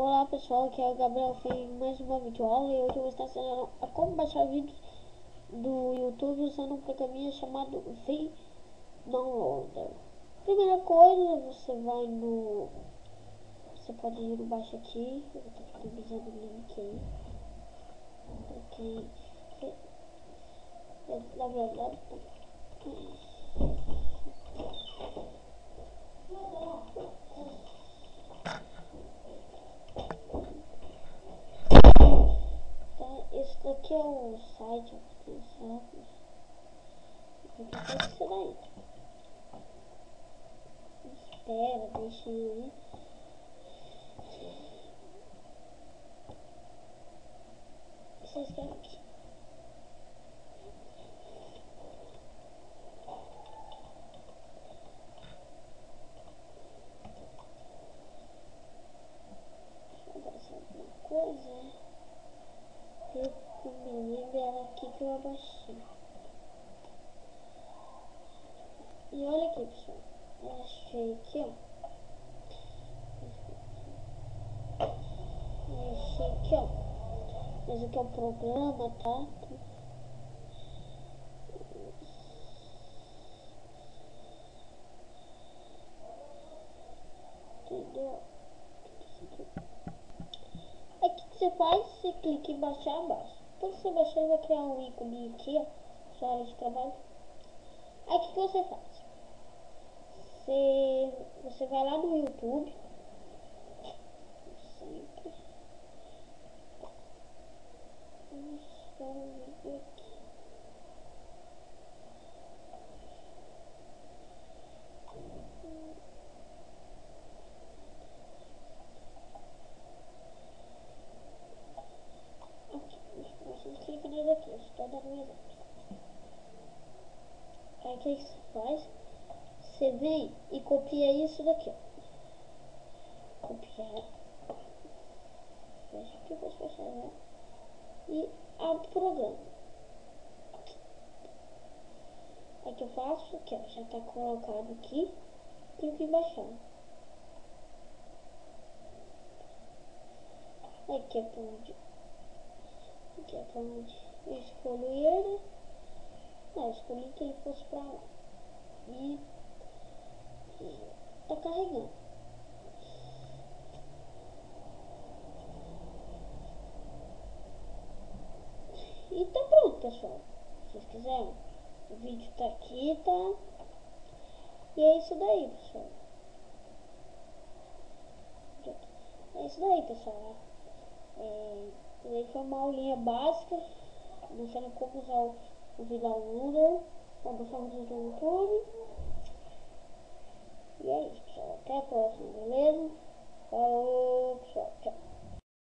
Olá pessoal, aqui é o Gabriel em mais uma videoaula e hoje eu vou estar ensinando a como baixar vídeos do YouTube usando um programinha chamado Downloader. Primeira coisa, você pode ir no baixo aqui, eu vou estar disponibilizando o link aí, www. Esse daqui é o site, você daí. Espera, deixa aí. Você escreve aqui. Alguma coisa. Eu me lembro, era aqui que eu abaixei. E olha aqui, pessoal. Eu achei aqui, ó. Esse aqui, ó. Esse aqui é o programa, tá? Entendeu? Aí o que você faz? Você clica em baixar abaixo. Depois que você baixar, ele vai criar um ícone aqui, ó. Sua área de trabalho. Aí o que você faz? Você vai lá no YouTube. Sempre. Vamos ver aqui. Você clica nele aqui, eu estou dando um exemplo. Aí o que você faz? Você vem e copia isso daqui, ó. Copiar. Fecha aqui, posso fechar, né? E abre o programa. Aí que eu faço aqui, ó. Já tá colocado aqui. Clico em baixar. Aqui é pra onde? Aqui é pra onde eu escolho ele. Não, eu escolhi que ele fosse pra lá. E tá carregando. E tá pronto, pessoal. Se vocês quiserem. O vídeo tá aqui, tá? E é isso daí, pessoal. É isso daí, pessoal. Aí foi uma aulinha básica, mostrando como usar o Downloader para baixar um vídeo do YouTube. E é isso, pessoal. Até a próxima, beleza? Falou, pessoal. Tchau.